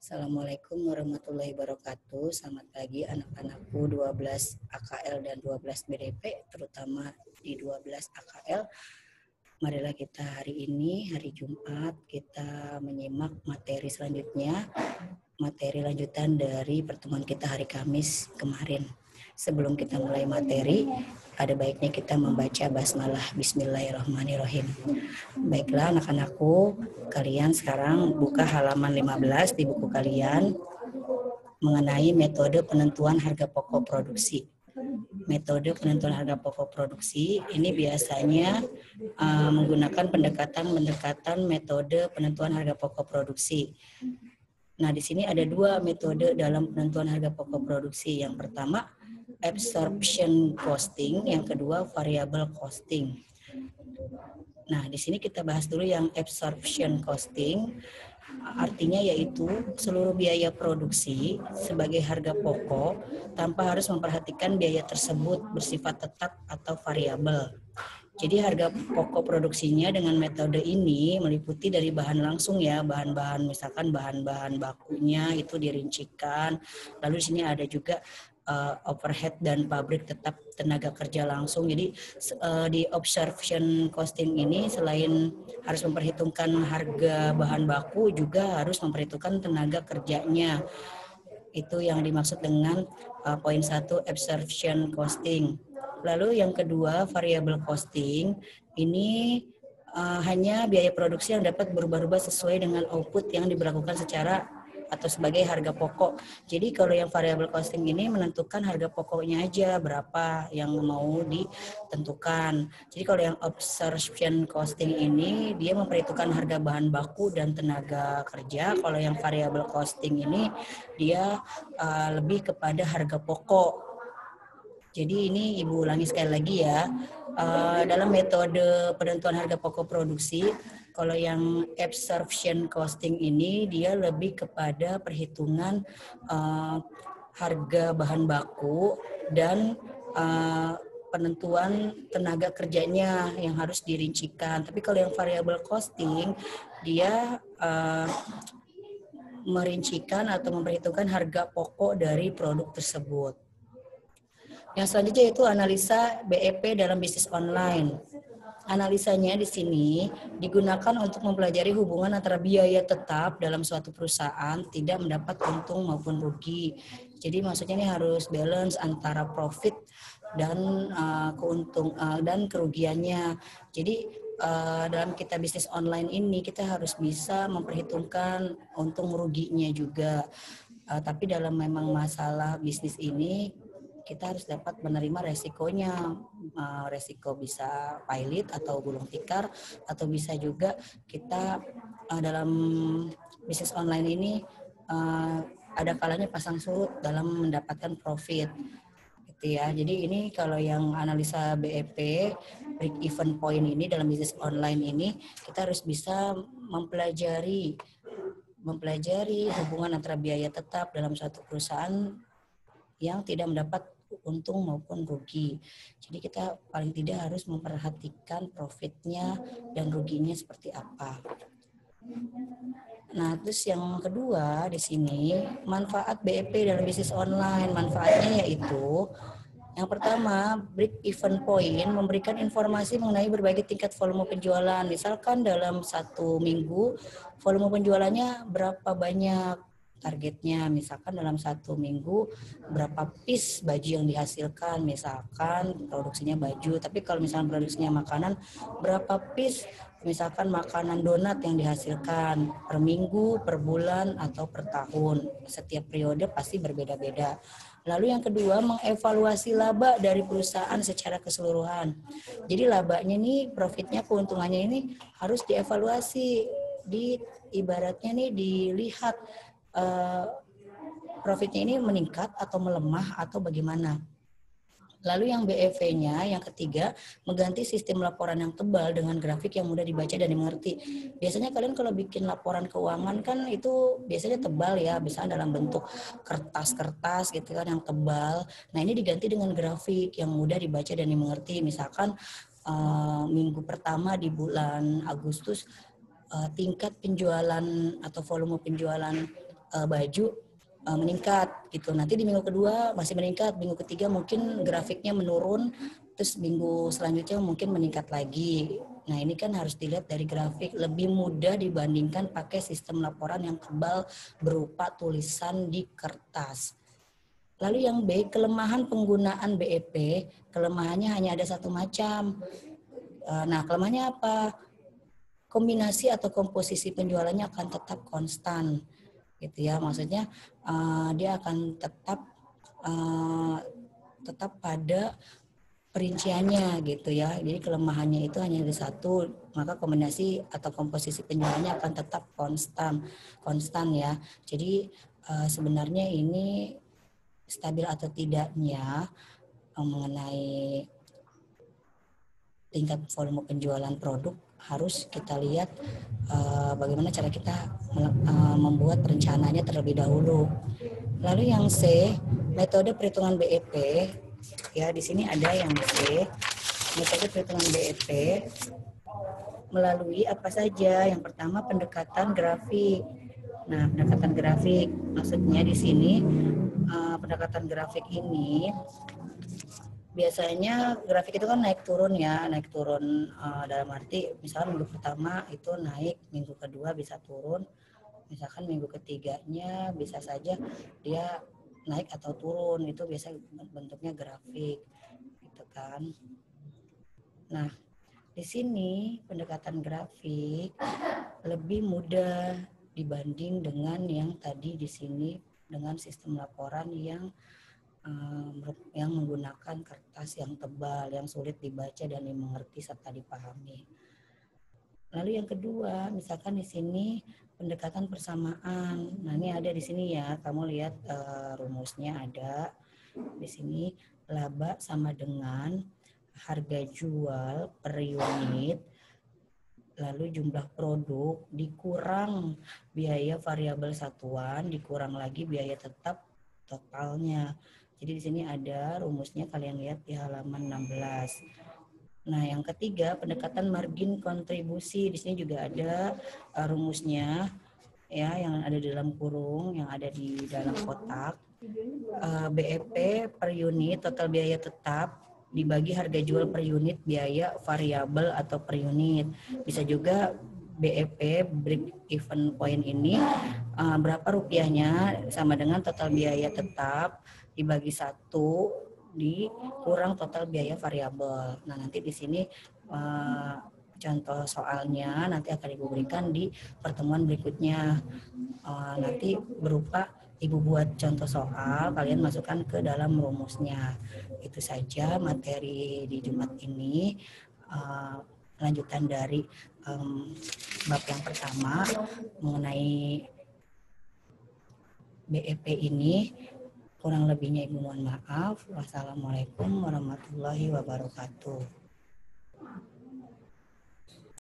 Assalamualaikum warahmatullahi wabarakatuh. Selamat pagi anak-anakku 12 AKL dan 12 BDP, terutama di 12 AKL. Marilah kita hari ini, hari Jumat, kita menyimak materi selanjutnya, materi lanjutan dari pertemuan kita hari Kamis kemarin. Sebelum kita mulai materi, ada baiknya kita membaca basmalah. Bismillahirrahmanirrahim. Baiklah anak-anakku, kalian sekarang buka halaman 15 di buku kalian mengenai metode penentuan harga pokok produksi. Metode penentuan harga pokok produksi ini biasanya menggunakan pendekatan metode penentuan harga pokok produksi. Nah, di sini ada dua metode dalam penentuan harga pokok produksi. Yang pertama, absorption costing, yang kedua variable costing. Nah, di sini kita bahas dulu yang absorption costing. Artinya yaitu seluruh biaya produksi sebagai harga pokok tanpa harus memperhatikan biaya tersebut bersifat tetap atau variabel. Jadi harga pokok produksinya dengan metode ini meliputi dari bahan langsung ya, bahan-bahan misalkan bahan-bahan bakunya itu dirincikan. Lalu di sini ada juga overhead dan pabrik tetap tenaga kerja langsung. Jadi di absorption costing ini selain harus memperhitungkan harga bahan baku juga harus memperhitungkan tenaga kerjanya. Itu yang dimaksud dengan poin 1 absorption costing. Lalu yang kedua variable costing, ini hanya biaya produksi yang dapat berubah-ubah sesuai dengan output yang diberlakukan secara atau sebagai harga pokok. Jadi kalau yang variable costing ini menentukan harga pokoknya aja berapa yang mau ditentukan. Jadi kalau yang absorption costing ini dia memperhitungkan harga bahan baku dan tenaga kerja. Kalau yang variable costing ini dia lebih kepada harga pokok. Jadi ini Ibu ulangi sekali lagi ya, dalam metode penentuan harga pokok produksi, kalau yang absorption costing ini dia lebih kepada perhitungan harga bahan baku dan penentuan tenaga kerjanya yang harus dirincikan. Tapi kalau yang variable costing, dia merincikan atau memperhitungkan harga pokok dari produk tersebut. Yang selanjutnya itu analisa BEP dalam bisnis online. Analisanya di sini digunakan untuk mempelajari hubungan antara biaya tetap dalam suatu perusahaan tidak mendapat untung maupun rugi. Jadi maksudnya ini harus balance antara profit dan dan kerugiannya. Jadi dalam kita bisnis online ini kita harus bisa memperhitungkan untung ruginya juga. Tapi dalam memang masalah bisnis ini kita harus dapat menerima resikonya, resiko bisa pailit atau gulung tikar, atau bisa juga kita dalam bisnis online ini ada kalanya pasang surut dalam mendapatkan profit. Gitu ya. Jadi ini kalau yang analisa BEP, break even point ini dalam bisnis online ini, kita harus bisa mempelajari hubungan antara biaya tetap dalam suatu perusahaan yang tidak mendapat untung maupun rugi. Jadi kita paling tidak harus memperhatikan profitnya dan ruginya seperti apa. Nah, terus yang kedua di sini manfaat BEP dalam bisnis online. Manfaatnya yaitu yang pertama, break even point memberikan informasi mengenai berbagai tingkat volume penjualan. Misalkan dalam 1 minggu volume penjualannya berapa banyak, targetnya misalkan dalam 1 minggu berapa piece baju yang dihasilkan, misalkan produksinya baju, tapi kalau misalkan produksinya makanan berapa piece, misalkan makanan donat yang dihasilkan per minggu, per bulan, atau per tahun. Setiap periode pasti berbeda-beda. Lalu yang kedua, mengevaluasi laba dari perusahaan secara keseluruhan. Jadi labanya nih, profitnya, keuntungannya ini harus dievaluasi, ibaratnya nih dilihat profitnya ini meningkat atau melemah atau bagaimana. Lalu yang BEV-nya, yang ketiga, mengganti sistem laporan yang tebal dengan grafik yang mudah dibaca dan dimengerti. Biasanya kalian kalau bikin laporan keuangan kan itu biasanya tebal ya, misalnya dalam bentuk kertas-kertas gitu kan yang tebal. Nah ini diganti dengan grafik yang mudah dibaca dan dimengerti. Misalkan minggu pertama di bulan Agustus tingkat penjualan atau volume penjualan baju meningkat gitu. Nanti di minggu kedua masih meningkat, minggu ketiga mungkin grafiknya menurun, terus minggu selanjutnya mungkin meningkat lagi. Nah ini kan harus dilihat dari grafik, lebih mudah dibandingkan pakai sistem laporan yang tebal berupa tulisan di kertas. Lalu yang B, kelemahan penggunaan BEP, kelemahannya hanya ada satu macam. Nah kelemahannya apa? Kombinasi atau komposisi penjualannya akan tetap konstan. Gitu ya, maksudnya dia akan tetap pada perinciannya gitu ya. Jadi kelemahannya itu hanya ada satu, maka kombinasi atau komposisi penjualannya akan tetap konstan ya. Jadi sebenarnya ini stabil atau tidaknya mengenai tingkat volume penjualan produk harus kita lihat bagaimana cara kita membuat perencanaannya terlebih dahulu. Lalu yang C, metode perhitungan BEP, ya di sini ada yang C, metode perhitungan BEP melalui apa saja. Yang pertama pendekatan grafik. Nah, pendekatan grafik maksudnya di sini pendekatan grafik ini biasanya grafik itu kan naik turun ya, naik turun dalam arti misalnya minggu pertama itu naik, minggu kedua bisa turun, misalkan minggu ketiganya bisa saja dia naik atau turun, itu biasa bentuknya grafik gitu kan. Nah, di sini pendekatan grafik lebih mudah dibanding dengan yang tadi di sini dengan sistem laporan yang menggunakan kertas yang tebal, yang sulit dibaca dan dimengerti serta dipahami. Lalu yang kedua, misalkan di sini pendekatan persamaan. Nah, ini ada di sini ya, kamu lihat rumusnya ada di sini, laba sama dengan harga jual per unit lalu jumlah produk dikurang biaya variabel satuan dikurang lagi biaya tetap totalnya. Jadi di sini ada rumusnya, kalian lihat di halaman 16. Nah, yang ketiga pendekatan margin kontribusi. Di sini juga ada rumusnya ya, yang ada di dalam kurung, yang ada di dalam kotak. BEP per unit total biaya tetap dibagi harga jual per unit biaya variabel atau per unit. Bisa juga BEP break even point ini berapa rupiahnya sama dengan total biaya tetap dibagi 1 dikurang total biaya variabel. Nah, nanti di sini contoh soalnya nanti akan Ibu berikan di pertemuan berikutnya. Nanti berupa Ibu buat contoh soal, kalian masukkan ke dalam rumusnya. Itu saja materi di Jumat ini. Lanjutan dari bab yang pertama mengenai BEP ini. Kurang lebihnya Ibu mohon maaf. Wassalamualaikum warahmatullahi wabarakatuh.